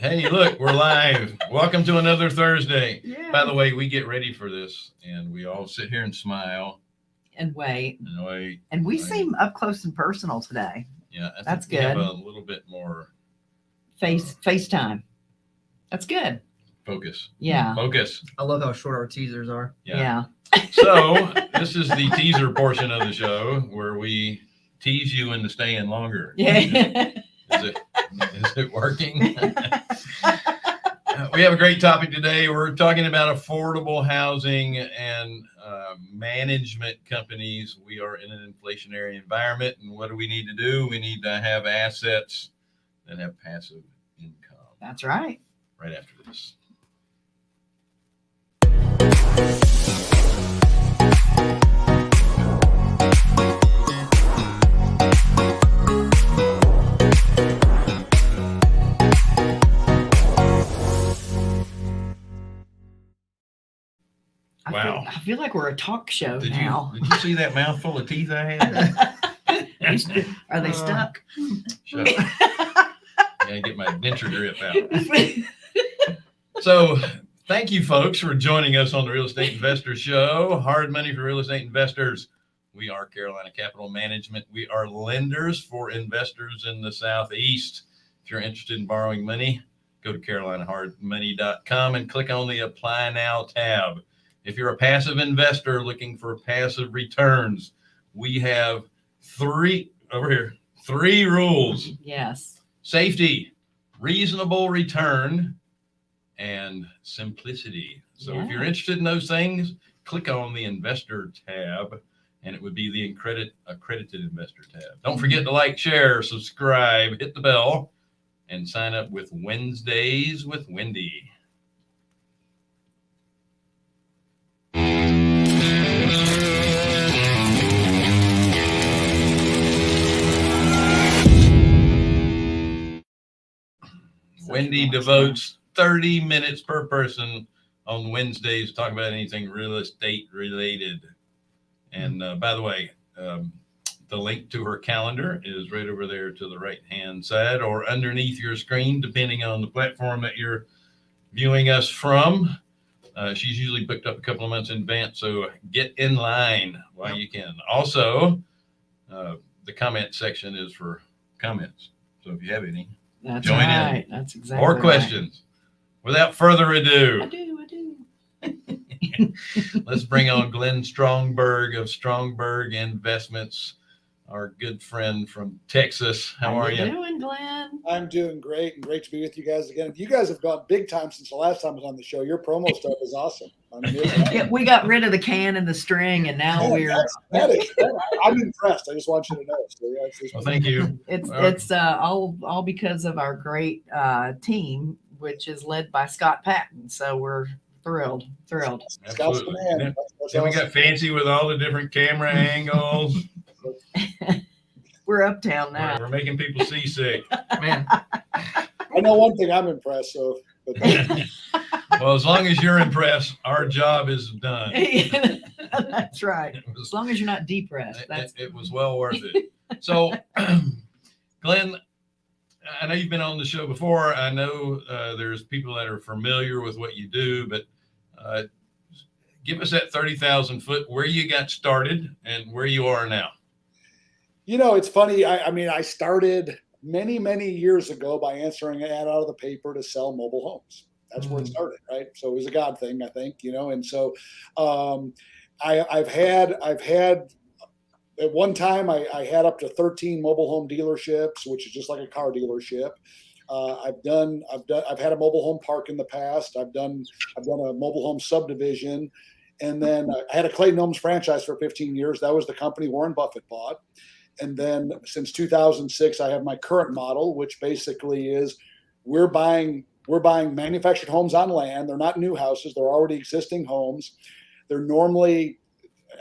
Hey, look, we're live. Welcome to another Thursday. Yeah. By the way, we get ready for this and we all sit here and smile And wait. and wait. And we Right. seem up close and personal today. Yeah, I think That's we have good. a little bit more FaceTime. That's good. focus. Yeah. Focus. I love how short our teasers are. Yeah. So this is the teaser portion of the show where we tease you into staying longer. Yeah. Is it working? We have a great topic today. We're talking about affordable housing and management companies. We are in an inflationary environment, and what do we need to do? We need to have assets that have passive income. That's right. Right after this. Wow. I feel like we're a talk show now. Did you see that mouthful of teeth I had? Are they stuck? Shut up. Gotta get my denture grip out. So, thank you, folks, for joining us on the Real Estate Investor Show. Hard money for real estate investors. We are Carolina Capital Management. We are lenders for investors in the Southeast. If you're interested in borrowing money, go to carolinahardmoney.com and click on the Apply Now tab. If you're a passive investor looking for passive returns, we have three rules. Yes. Safety, reasonable return, and simplicity. So if you're interested in those things, click on the Investor tab, and it would be the accredited Investor tab. Don't forget to like, share, subscribe, hit the bell, and sign up with Wednesdays with Wendy. Wendy devotes 30 minutes per person on Wednesdays to talk about anything real estate related. And by the way, the link to her calendar is right over there to the right-hand side or underneath your screen, depending on the platform that you're viewing us from. She's usually booked up a couple of months in advance, so get in line while you can. Also, the comment section is for comments. So if you have any, That's join right. in. That's exactly or questions. Without further ado, I do. let's bring on Glenn Stromberg of Stromberg Investments, our good friend from Texas. How are you? Doing, Glenn? I'm doing great, and great to be with you guys again. You guys have gone big time since the last time I was on the show. Your promo stuff is awesome. I mean, Yeah, we got rid of the can and the string, and now I'm impressed. I just want you to know. So, yeah, Well, thank you. It's all because of our great team, which is led by Scott Patton. So we're thrilled. Scott's the Absolutely. man. That's Then we awesome. got fancy with all the different camera angles. We're uptown now. We're making people seasick. Man, I know one thing. I'm impressed. So, but Well, as long as you're impressed, our job is done. That's right. As long as you're not depressed. It was well worth it. So, Glenn, I know you've been on the show before. I know there's people that are familiar with what you do, but give us that 30,000 foot, where you got started and where you are now. it's funny. I mean, I started many years ago by answering an ad out of the paper to sell mobile homes. That's where it started, right? So it was a God thing, I think, and so I've had at one time I had up to 13 mobile home dealerships, which is just like a car dealership. I've had a mobile home park in the past. I've done a mobile home subdivision, and then I had a Clayton Homes franchise for 15 years. That was the company Warren Buffett bought. And then since 2006, I have my current model, which basically is we're buying manufactured homes on land. They're not new houses. They're already existing homes. They're normally,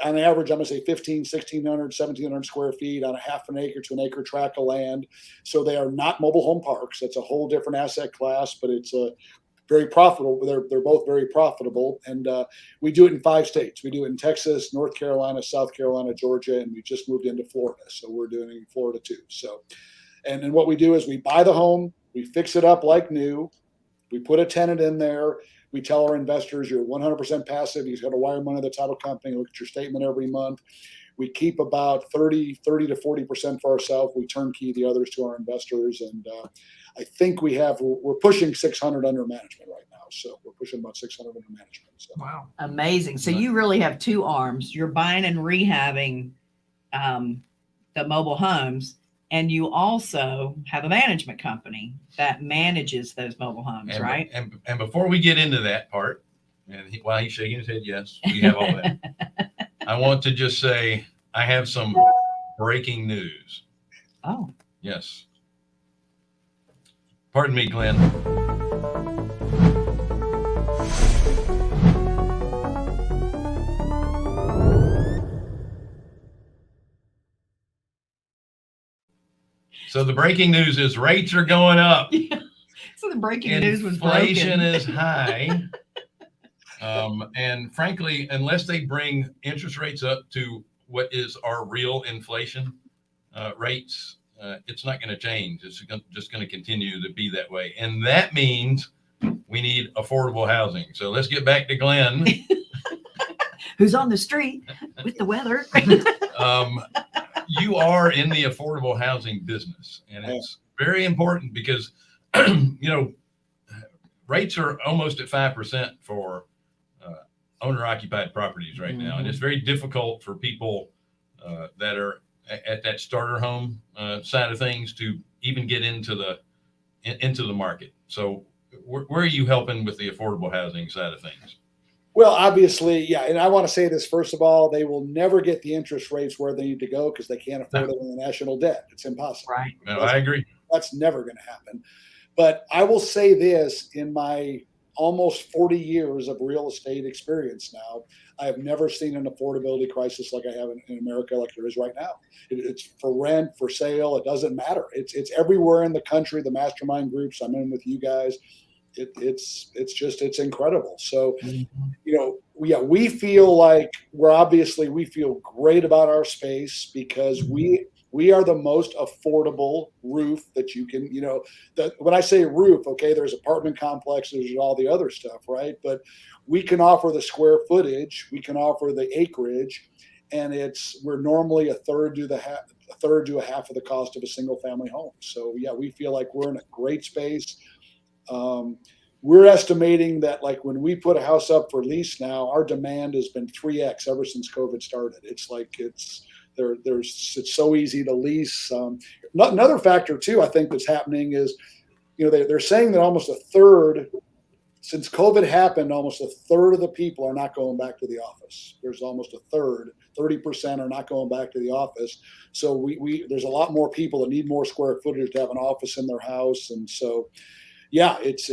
on average, I'm going to say 1,600, 1,700 square feet on a half an acre to an acre tract of land. So they are not mobile home parks. It's a whole different asset class, but it's very profitable. They're both very profitable. And we do it in 5 states. We do it in Texas, North Carolina, South Carolina, Georgia, and we just moved into Florida. So we're doing it in Florida too. So, and then what we do is we buy the home, we fix it up like new, We put a tenant in there. We tell our investors, you're 100% passive. You've got to wire money to the title company, look at your statement every month. We keep about 30 to 40% for ourselves. We turnkey the others to our investors. And I think we're pushing 600 under management right now. So we're pushing about 600 under management. So. Wow. Amazing. So you really have two arms. You're buying and rehabbing the mobile homes, and you also have a management company that manages those mobile homes, right? And before we get into that part, and while he's shaking his head, yes, we have all that. I want to just say I have some breaking news. Oh. Yes. Pardon me, Glenn. So the breaking news is rates are going up. So the breaking news was Inflation broken. is high. And frankly, unless they bring interest rates up to what is our real inflation rates, it's not going to change. It's just going to continue to be that way. And that means we need affordable housing. So let's get back to Glenn. Who's on the street with the weather. You are in the affordable housing business, and it's very important because, rates are almost at 5% for owner-occupied properties right now. And it's very difficult for people that are at that starter home side of things to even get into the market. So where are you helping with the affordable housing side of things? Well, obviously, yeah. And I want to say this, first of all, they will never get the interest rates where they need to go because they can't afford it in the national debt. It's impossible. Right. No, I agree. That's never going to happen. But I will say this, in my almost 40 years of real estate experience now, I have never seen an affordability crisis like I have in America, like there is right now. It's for rent, for sale. It doesn't matter. It's everywhere in the country. The mastermind groups I'm in with you guys, it's incredible. So, we feel like we feel great about our space because we are the most affordable roof that you can, when I say roof, okay, there's apartment complexes and all the other stuff, right? But we can offer the square footage, we can offer the acreage, and we're normally a third to a half of the cost of a single family home. So yeah, we feel like we're in a great space. We're estimating that like when we put a house up for lease now, our demand has been 3x ever since COVID started. It's so easy to lease. Another factor too, I think that's happening is, they're saying that almost a third, since COVID happened, almost a third of the people are not going back to the office. There's almost a third, 30% are not going back to the office. So there's a lot more people that need more square footage to have an office in their house. And so, yeah, it's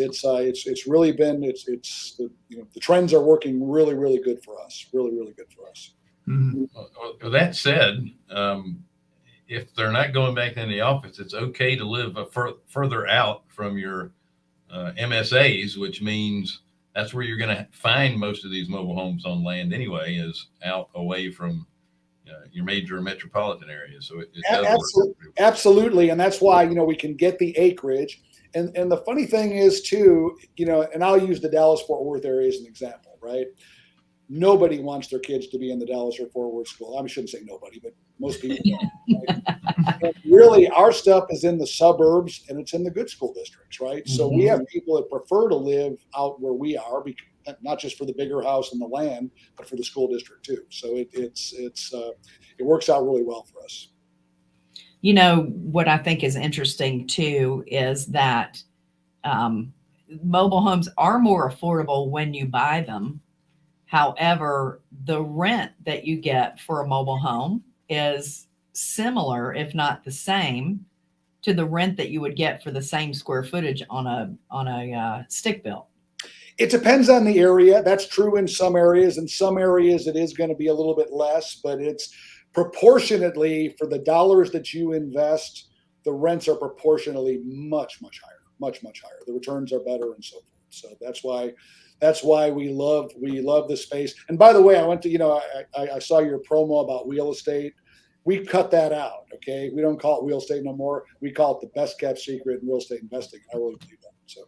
really been, the trends are working really, really good for us. Really, really good for us. Mm-hmm. Well, that said, if they're not going back in the office, it's okay to live further out from your MSAs, which means that's where you're going to find most of these mobile homes on land anyway, is out away from your major metropolitan areas. So it does work. Absolutely. And that's why, we can get the acreage. And the funny thing is too, and I'll use the Dallas-Fort Worth area as an example, right? Nobody wants their kids to be in the Dallas or Fort Worth school. I shouldn't say nobody, but most people don't. Right? Really, our stuff is in the suburbs and it's in the good school districts, right? Mm-hmm. So we have people that prefer to live out where we are, because, not just for the bigger house and the land, but for the school district too. So it works out really well for us. What I think is interesting too is that mobile homes are more affordable when you buy them. However, the rent that you get for a mobile home is similar, if not the same, to the rent that you would get for the same square footage on a stick built. It depends on the area. That's true in some areas. In some areas, it is going to be a little bit less, but it's proportionately, for the dollars that you invest, the rents are proportionally much, much higher, much, much higher. The returns are better and so forth. So that's why we love the space. And by the way, I went to, I saw your promo about real estate. We cut that out. Okay. We don't call it real estate no more. We call it the best kept secret in real estate investing. I really believe that. So.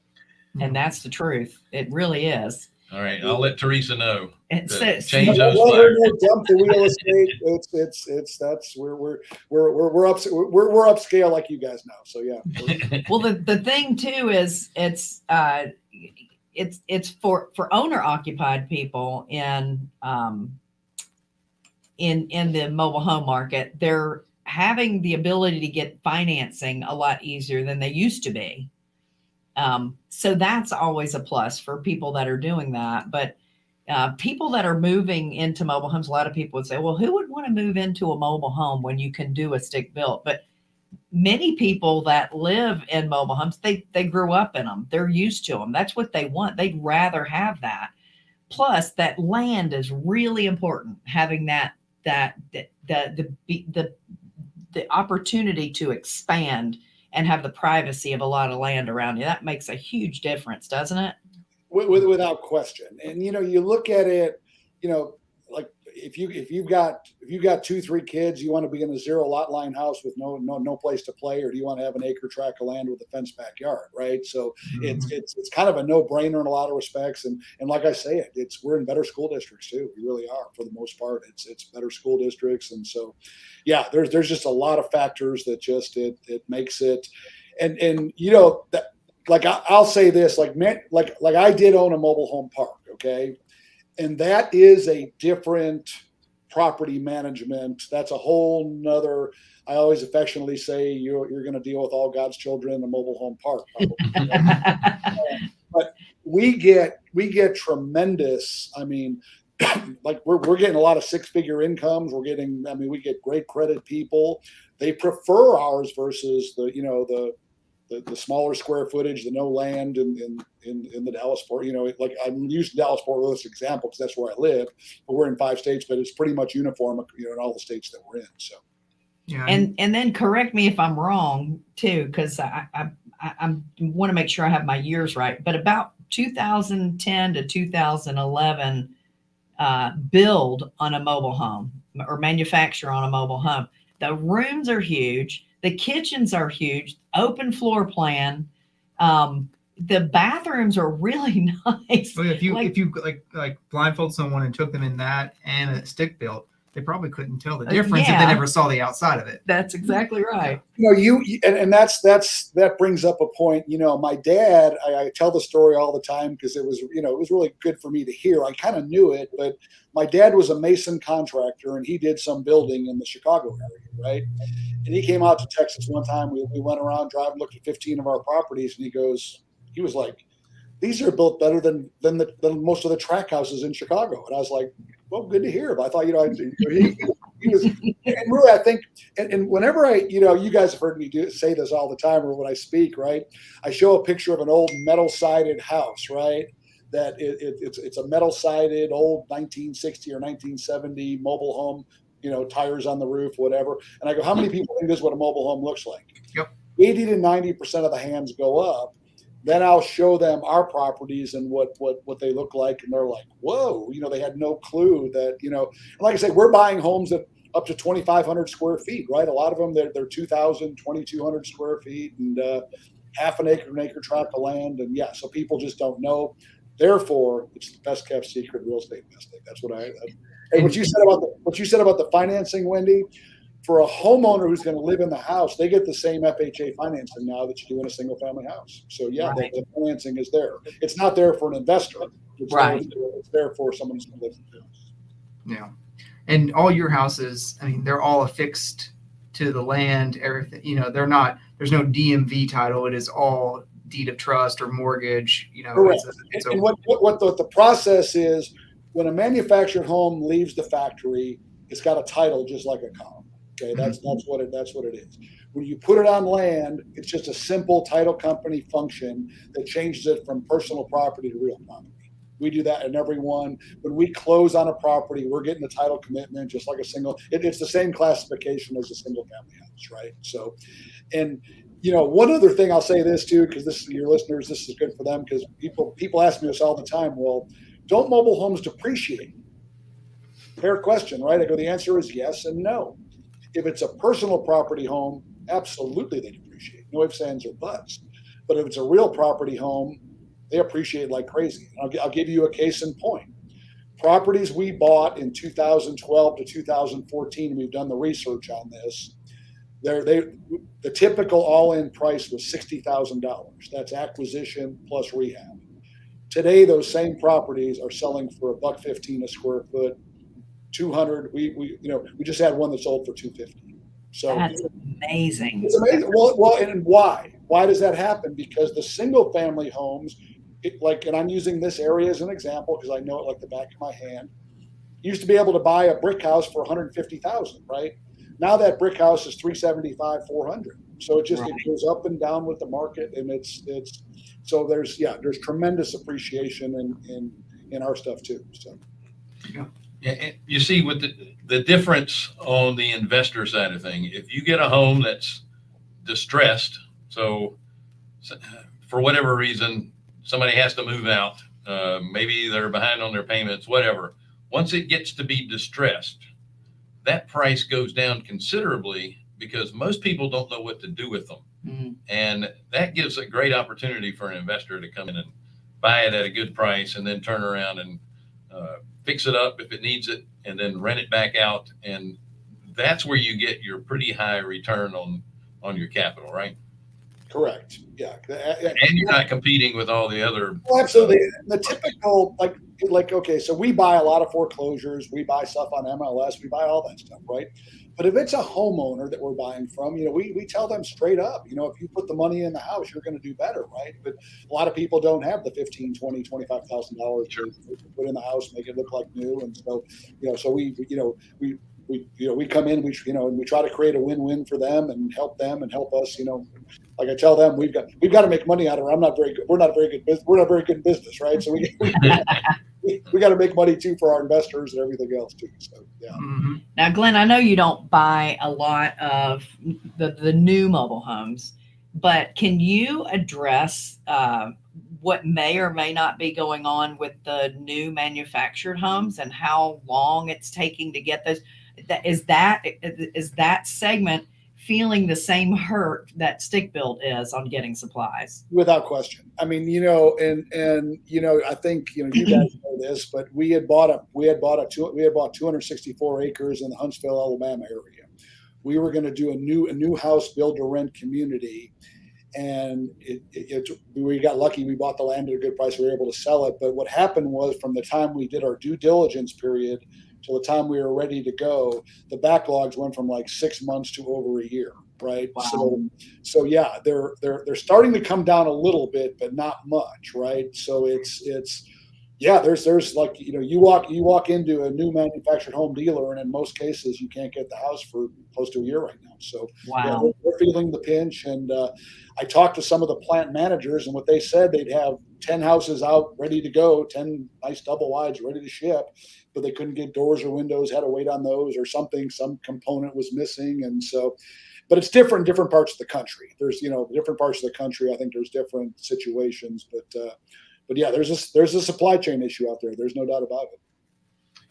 And that's the truth. It really is. All right, I'll let Teresa know. It's, to it's change Let those her flags. know, jump to real estate. It's that's we're upscale like you guys know. So yeah. well, the thing too is it's for owner occupied people in the mobile home market. They're having the ability to get financing a lot easier than they used to be. So that's always a plus for people that are doing that. But people that are moving into mobile homes, a lot of people would say, well, who would want to move into a mobile home when you can do a stick built? But many people that live in mobile homes, they grew up in them. They're used to them. That's what they want. They'd rather have that. Plus, that land is really important. Having the opportunity to expand and have the privacy of a lot of land around you. That makes a huge difference, doesn't it? Without question. And you look at it, like if you've got 2-3 kids, you want to be in a 0 lot line house with no place to play, or do you want to have an acre tract of land with a fenced backyard, right? So it's kind of a no brainer in a lot of respects. And like I say, we're in better school districts too. We really are, for the most part. It's better school districts, and so yeah, there's just a lot of factors that just it makes it, and that. Like I'll say this, like I did own a mobile home park, okay, and that is a different property management. That's a whole nother. I always affectionately say you're going to deal with all God's children in a mobile home park. But we get tremendous. I mean, like we're getting a lot of 6-figure incomes. We get great credit people. They prefer ours versus the smaller square footage, the no land in the Dallas Fort. Like I'm using Dallas Fort Worth as an example because that's where I live. But we're in 5 states, but it's pretty much uniform, in all the states that we're in. So, Yeah. And then correct me if I'm wrong too, because I want to make sure I have my years right. But about 2010 to 2011, build on a mobile home or manufacture on a mobile home. The rooms are huge. The kitchens are huge. Open floor plan. The bathrooms are really nice. So if you like blindfold someone and took them in that and a stick built, they probably couldn't tell the difference if they never saw the outside of it. That's exactly right. And that brings up a point. My dad, I tell the story all the time because it was really good for me to hear. I kind of knew it, but my dad was a mason contractor and he did some building in the Chicago area, right? And he came out to Texas one time. We went around driving, looked at 15 of our properties, and he was like, these are built better than most of the track houses in Chicago. And I was like, well, good to hear. But I thought, he was, and really, I think, and whenever you guys have heard me say this all the time, or when I speak, right, I show a picture of an old metal sided house, right? That it's a metal sided old 1960 or 1970 mobile home, tires on the roof, whatever. And I go, how many people think this is what a mobile home looks like? Yep. 80 to 90% of the hands go up. Then I'll show them our properties and what they look like, and they're like, "Whoa!" They had no clue that And like I say, we're buying homes that up to 2,500 square feet, right? A lot of them they're 2,000, 2,200 square feet, and half an acre tract of land, and yeah, so people just don't know. Therefore, it's the best kept secret real estate investing. That's what And what you said about the financing, Wendy. For a homeowner who's going to live in the house, they get the same FHA financing now that you do in a single family house. So yeah, right. the financing is there. It's not there for an investor. It's there for someone who's going to live in the house. Yeah. And all your houses, they're all affixed to the land, everything, there's no DMV title. It is all deed of trust or mortgage, Correct. And what the process is, when a manufactured home leaves the factory, it's got a title just like a car. Okay, that's what it is. When you put it on land, it's just a simple title company function that changes it from personal property to real property. We do that in every one. When we close on a property, we're getting a title commitment just like a single. It's the same classification as a single family house, right? So, and one other thing I'll say this too, because this is your listeners, this is good for them, because people ask me this all the time. Well, don't mobile homes depreciate? Fair question, right? I go, the answer is yes and no. If it's a personal property home, absolutely they depreciate. No ifs, ands, or buts. But if it's a real property home, they appreciate like crazy. I'll give you a case in point. Properties we bought in 2012 to 2014, we've done the research on this. The typical all-in price was $60,000. That's acquisition plus rehab. Today, those same properties are selling for $1.15 a square foot, 200. We just had one that sold for 250. So that's amazing. It's amazing. Well, and why? Why does that happen? Because the single-family homes, and I'm using this area as an example because I know it like the back of my hand. Used to be able to buy a brick house for $150,000, right? Now that brick house is $375,000, $400,000. So it goes up and down with the market, and it's so there's tremendous appreciation in our stuff too. So yeah, you see with the difference on the investor side of thing, if you get a home that's distressed, so for whatever reason somebody has to move out, maybe they're behind on their payments, whatever. Once it gets to be distressed, that price goes down considerably because most people don't know what to do with them. Mm-hmm. And that gives a great opportunity for an investor to come in and buy it at a good price and then turn around and fix it up if it needs it and then rent it back out. And that's where you get your pretty high return on your capital, right? Correct. Yeah. And you're not competing with all the other. Well, absolutely. The typical, okay, so we buy a lot of foreclosures. We buy stuff on MLS. We buy all that stuff, right? But if it's a homeowner that we're buying from, we tell them straight up, if you put the money in the house, you're going to do better, right? But a lot of people don't have the $15,000, $20,000, $25,000 to put in the house, make it look like new. And so, we come in, and we try to create a win-win for them and help us, like I tell them, we've got to make money out of it. We're not very good in business, right? So we got to make money too for our investors and everything else too. So yeah. Mm-hmm. Now, Glenn, I know you don't buy a lot of the new mobile homes, but can you address what may or may not be going on with the new manufactured homes and how long it's taking to get those? Is that segment feeling the same hurt that stick built is on getting supplies? Without question. I mean, I think you guys know this, but we had bought 264 acres in the Huntsville, Alabama area. We were going to do a new house build to rent community, and we got lucky. We bought the land at a good price. We were able to sell it. But what happened was, from the time we did our due diligence period till the time we were ready to go, the backlogs went from like 6 months to over a year, right? Wow. So yeah, they're starting to come down a little bit, but not much, right? So it's there's like, you walk into a new manufactured home dealer, and in most cases you can't get the house for close to a year right now. So Wow. Yeah, they're feeling the pinch. And I talked to some of the plant managers, and what they said, they'd have 10 houses out ready to go, 10 nice double wides ready to ship, but they couldn't get doors or windows, had to wait on those or something, some component was missing. And so, but it's different in different parts of the country. There's, different parts of the country, I think there's different situations, but yeah, there's a supply chain issue out there. There's no doubt about it.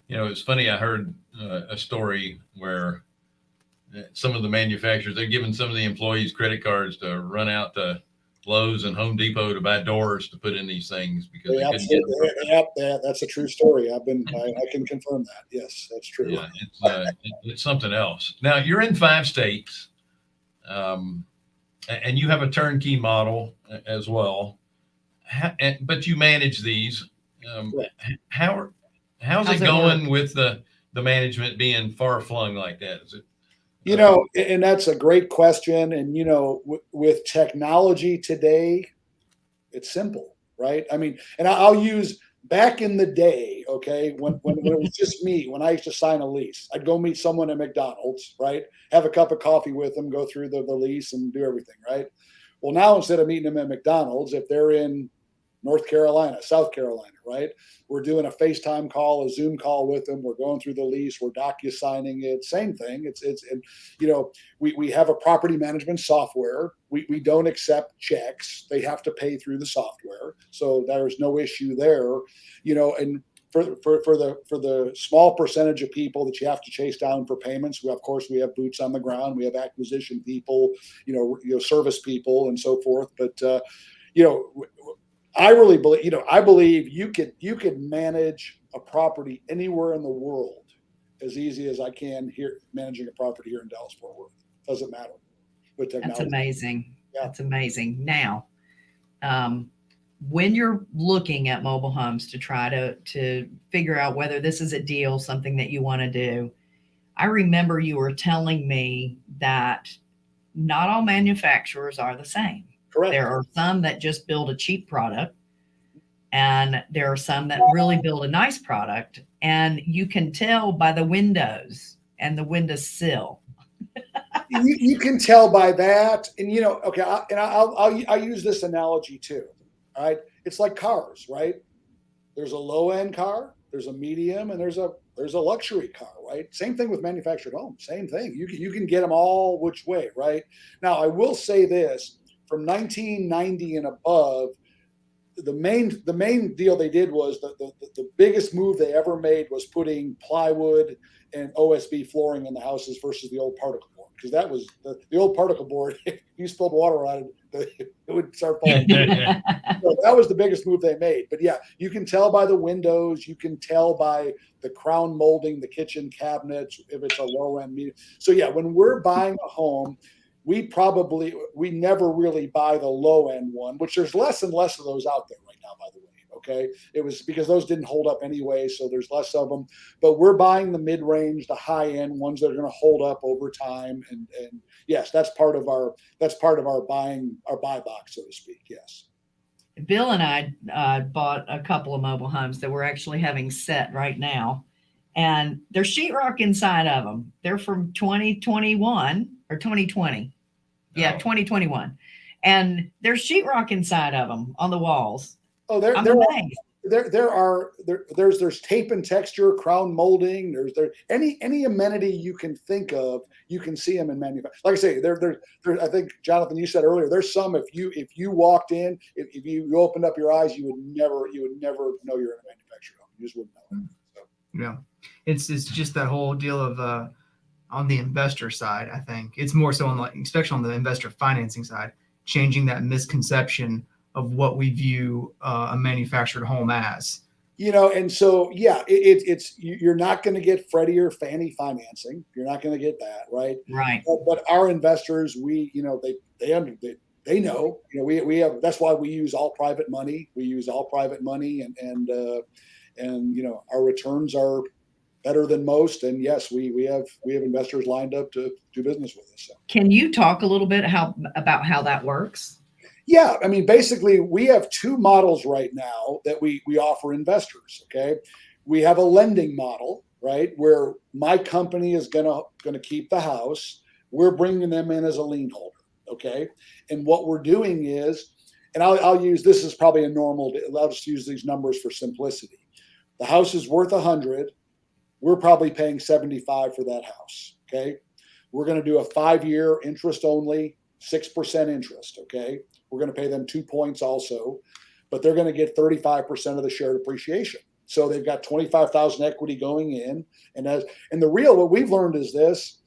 It's funny. I heard a story where some of the manufacturers, they're giving some of the employees credit cards to run out to Lowe's and Home Depot to buy doors to put in these things because they couldn't get them. Yeah, that's a true story. I can confirm that. Yes, that's true. Yeah, it's something else. Now you're in 5 states, and you have a turnkey model as well. But you manage these. How's it going with the management being far flung like that? Is it? And that's a great question. And, with technology today, it's simple, right? I mean, and I'll use back in the day, okay, when it was just me, when I used to sign a lease, I'd go meet someone at McDonald's, right? Have a cup of coffee with them, go through the lease and do everything, right? Well, now instead of meeting them at McDonald's, if they're in North Carolina, South Carolina, right? We're doing a FaceTime call, a Zoom call with them. We're going through the lease. We're docu-signing it. Same thing. We have a property management software. We don't accept checks. They have to pay through the software. So there's no issue there, and for the small percentage of people that you have to chase down for payments, of course, we have boots on the ground. We have acquisition people, service people and so forth. But, I really believe, I believe you could manage a property anywhere in the world as easy as I can here managing a property here in Dallas Fort Worth. Doesn't matter with technology. That's amazing. Yeah. That's amazing. Now, when you're looking at mobile homes to try to figure out whether this is a deal, something that you want to do, I remember you were telling me that not all manufacturers are the same. Correct. There are some that just build a cheap product, and there are some that really build a nice product, and you can tell by the windows and the windowsill. You can tell by that, and okay. I'll use this analogy too. All right, it's like cars, right? There's a low end car, there's a medium, and there's a luxury car, right? Same thing with manufactured homes. Same thing. You can get them all which way, right? Now, I will say this: from 1990 and above, the main deal they did was the biggest move they ever made was putting plywood and OSB flooring in the houses versus the old particle board, because that was the old particle board. If you spilled water on it, it would start falling. So that was the biggest move they made. But yeah, you can tell by the windows, you can tell by the crown molding, the kitchen cabinets, if it's a low end medium. So yeah, when we're buying a home, we never really buy the low end one, which there's less and less of those out there right now, by the way. Okay. It was because those didn't hold up anyway. So there's less of them, but we're buying the mid range, the high end ones that are going to hold up over time. And yes, that's part of our buy box, so to speak. Yes. Bill and I bought a couple of mobile homes that we're actually having set right now, and there's sheetrock inside of them. They're from 2021 or 2020. Yeah, 2021. And there's sheetrock inside of them on the walls. Oh, there's tape and texture, crown molding. There's any amenity you can think of, you can see them in manufacturing. Like I say, there. I think Jonathan, you said earlier, there's some if you walked in, if you opened up your eyes, you would never know you're in a manufactured home. You just wouldn't know. So. Yeah, it's just that whole deal of on the investor side. I think it's more so especially on the investor financing side, changing that misconception of what we view a manufactured home as. And so, yeah, it's you're not going to get Freddie or Fannie financing. You're not going to get that, right? Right. But our investors, they know, we have, that's why we use all private money. We use all private money and our returns are better than most. And yes, we have investors lined up to do business with us. So. Can you talk a little bit about how that works? Yeah, I mean, basically, we have two models right now that we offer investors. Okay, we have a lending model, right, where my company is gonna keep the house. We're bringing them in as a lien holder. Okay, and what we're doing is, and I'll use this is probably a normal. I'll just use these numbers for simplicity. The house is worth 100. We're probably paying 75 for that house. Okay, we're going to do a 5-year interest only, 6% interest. Okay. We're going to pay them 2 points also, but they're going to get 35% of the share depreciation. So they've got 25,000 equity going in. And what we've learned is this,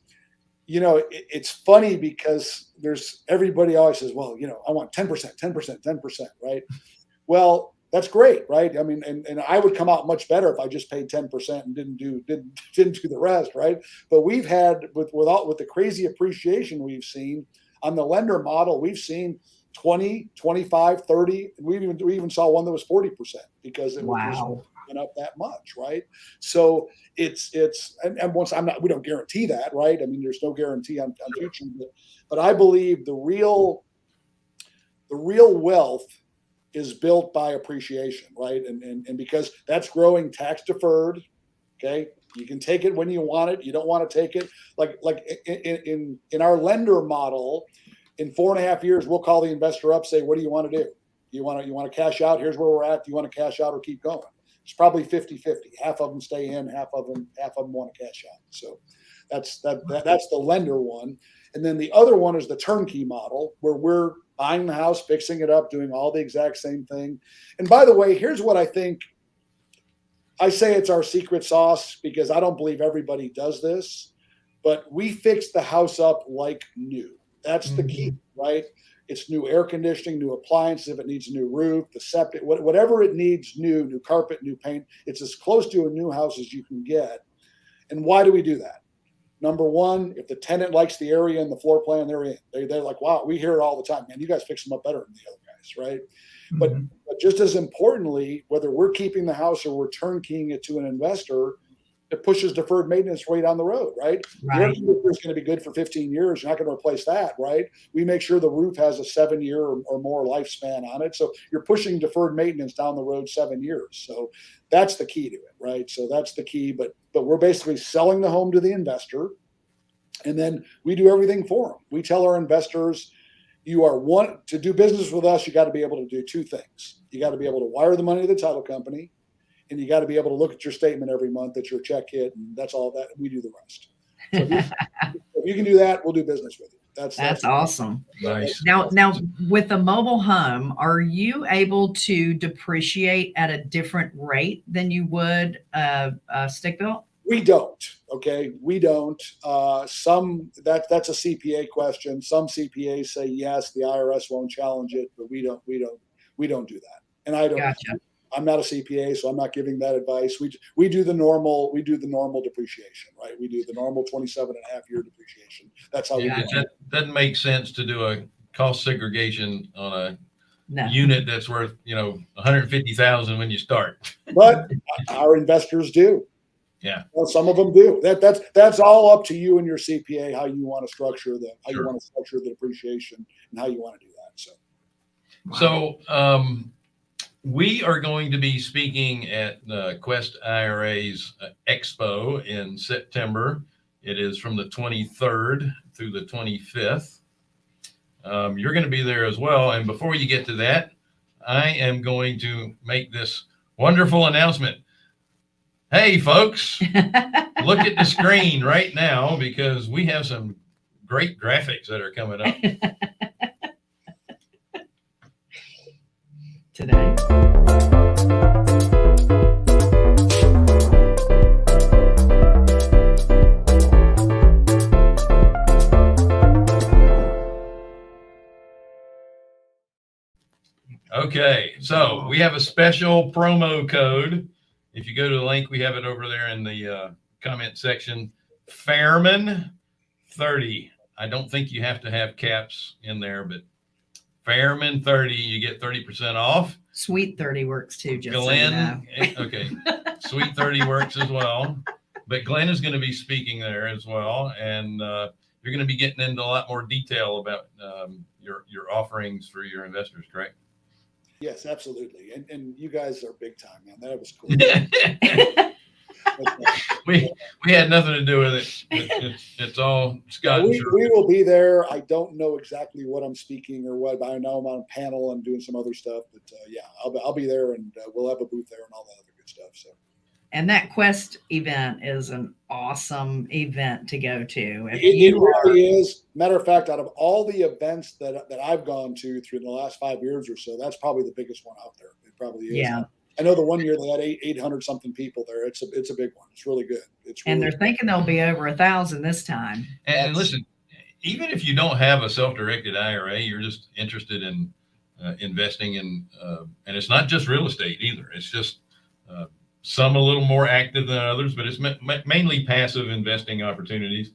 it's funny because everybody always says, well, I want 10%, right? Well, that's great, right? I mean, and I would come out much better if I just paid 10% and didn't do the rest, right? But we've had with the crazy appreciation we've seen on the lender model, we've seen 20, 25, 30. We even saw one that was 40% because it was went up that much, right? So and once we don't guarantee that, right? I mean, there's no guarantee on future, but I believe the real wealth is built by appreciation, right? And because that's growing tax deferred, okay? You can take it when you want it. You don't want to take it like in our lender model. In 4.5 years, we'll call the investor up, say, what do you want to do? You want to cash out? Here's where we're at. Do you want to cash out or keep going? It's probably 50-50. Half of them stay in, half of them want to cash out. So that's the lender one. And then the other one is the turnkey model, where we're buying the house, fixing it up, doing all the exact same thing. And by the way, here's what I think. I say it's our secret sauce because I don't believe everybody does this, but we fix the house up like new. That's the key, right? It's new air conditioning, new appliances if it needs a new roof, the septic, whatever it needs new carpet, new paint. It's as close to a new house as you can get. And why do we do that? Number one, if the tenant likes the area and the floor plan they're in, they're like, wow, we hear it all the time, man, you guys fix them up better than the other guys, right? Mhm. But just as importantly, whether we're keeping the house or we're turnkeying it to an investor, it pushes deferred maintenance way down the road, right? The air Right. conditioner is going to be good for 15 years. You're not going to replace that, right? We make sure the roof has a 7-year or more lifespan on it. So you're pushing deferred maintenance down the road 7 years. So that's the key to it, right? So that's the key. But we're basically selling the home to the investor, and then we do everything for them. We tell our investors, to do business with us, you got to be able to do two things. You got to be able to wire the money to the title company, and you got to be able to look at your statement every month that your check hit, and that's all that we do the rest. So if you can do that, we'll do business with you. That's awesome. Nice. Now, with a mobile home, are you able to depreciate at a different rate than you would a stick built? We don't. Okay, we don't. That's a CPA question. Some CPAs say yes, the IRS won't challenge it, but we don't do that. And I don't. Gotcha. I'm not a CPA, so I'm not giving that advice. We do the normal depreciation, right? We do the normal 27.5-year depreciation. That's how we do it. That doesn't make sense to do a cost segregation on a No. unit that's worth, $150,000 when you start. But our investors do. Yeah. Well, some of them do. That's all up to you and your CPA how you want to structure the depreciation and how you want to do that. So we are going to be speaking at Quest IRA's Expo in September. It is from the 23rd through the 25th. You're going to be there as well. And before you get to that, I am going to make this wonderful announcement. Hey, folks, look at the screen right now because we have some great graphics that are coming up. Today. Okay, so we have a special promo code. If you go to the link, we have it over there in the comment section. Fairman30. I don't think you have to have caps in there, but Fairman30, you get 30% off. Sweet 30 works too, just Glenn, so you know. okay, Sweet 30 works as well. But Glenn is going to be speaking there as well, and you're going to be getting into a lot more detail about your offerings for your investors, correct? Yes, absolutely. And you guys are big time, man. That was cool. we had nothing to do with it. It's all Scott. We will be there. I don't know exactly what I'm speaking or what, but I know I'm on a panel and doing some other stuff. But yeah, I'll be there, and we'll have a booth there and all that other good stuff. So. And that Quest event is an awesome event to go to. It really is. Matter of fact, out of all the events that I've gone to through the last 5 years or so, that's probably the biggest one out there. It probably is. Yeah. I know the one year they had 800 something people there. It's a big one. It's really good. And they're thinking there'll be over 1,000 this time. And listen, even if you don't have a self-directed IRA, you're just interested in investing in, and it's not just real estate either. It's just some a little more active than others, but it's mainly passive investing opportunities.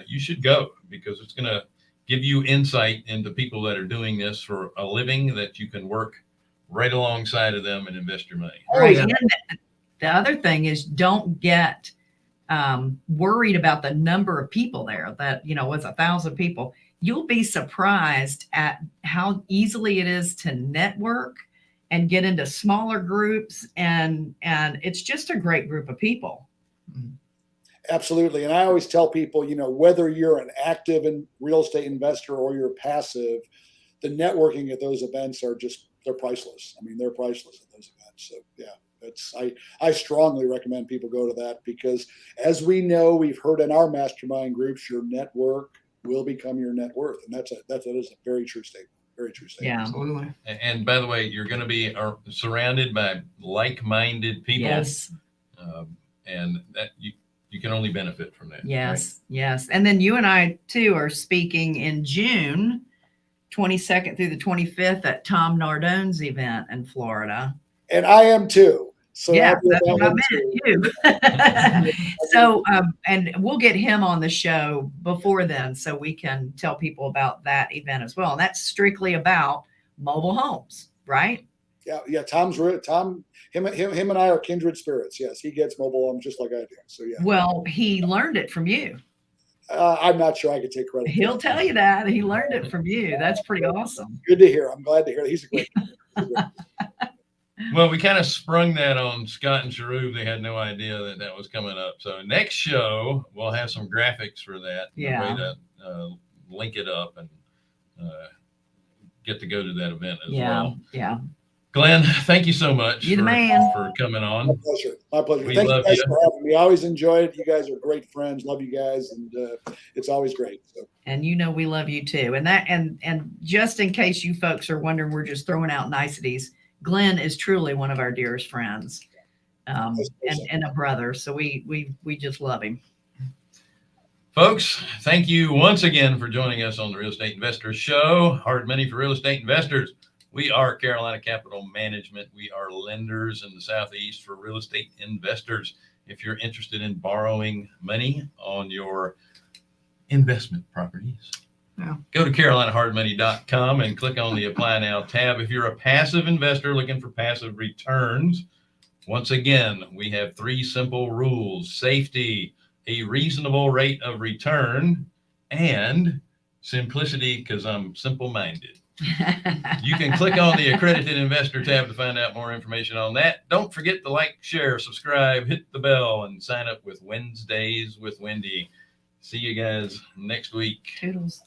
You should go because it's going to give you insight into people that are doing this for a living that you can work right alongside of them and invest your money. Right. And the other thing is don't get worried about the number of people there that, was 1,000 people. You'll be surprised at how easily it is to network and get into smaller groups. And it's just a great group of people. Absolutely. And I always tell people, whether you're an active real estate investor or you're passive, the networking at those events they're priceless. I mean, they're priceless at those events. So yeah, I strongly recommend people go to that because as we know, we've heard in our mastermind groups, your network will become your net worth. And that is a very true statement. Very true statement. Yeah. Absolutely. And by the way, you're going to be surrounded by like-minded people. Yes. And that you can only benefit from that. Yes. Right? Yes. And then you and I too are speaking in June 22nd through the 25th at Tom Nardone's event in Florida. And I am too. So Yeah, I'll be at that's that what I one meant, too. you. So, and we'll get him on the show before then so we can tell people about that event as well. And that's strictly about mobile homes, right? Yeah. Tom, him and I are kindred spirits. Yes, he gets mobile homes just like I do. So yeah. Well, he learned it from you. I'm not sure I could take credit. He'll tell you that he learned it from you. That's pretty awesome. Good to hear. I'm glad to hear that. He's a great guy. Well, we kind of sprung that on Scott and Sharub. They had no idea that that was coming up. So next show, we'll have some graphics for that. Yeah. A way to link it up and get to go to that event as well. Yeah. Glenn, thank you so much You're the man. for coming on. My pleasure. My pleasure. We Thank you love guys you. for having me. I always enjoy it. You guys are great friends. Love you guys, and it's always great. So. And you know we love you too. And that and just in case you folks are wondering, we're just throwing out niceties. Glenn is truly one of our dearest friends, and a brother. So we just love him. Folks, thank you once again for joining us on the Real Estate Investors Show. Hard money for real estate investors. We are Carolina Capital Management. We are lenders in the Southeast for real estate investors. If you're interested in borrowing money on your investment properties, go to carolinahardmoney.com and click on the Apply Now tab. If you're a passive investor looking for passive returns, once again, we have 3 simple rules: safety, a reasonable rate of return, and simplicity, because I'm simple-minded. You can click on the Accredited Investor tab to find out more information on that. Don't forget to like, share, subscribe, hit the bell, and sign up with Wednesdays with Wendy. See you guys next week. Toodles.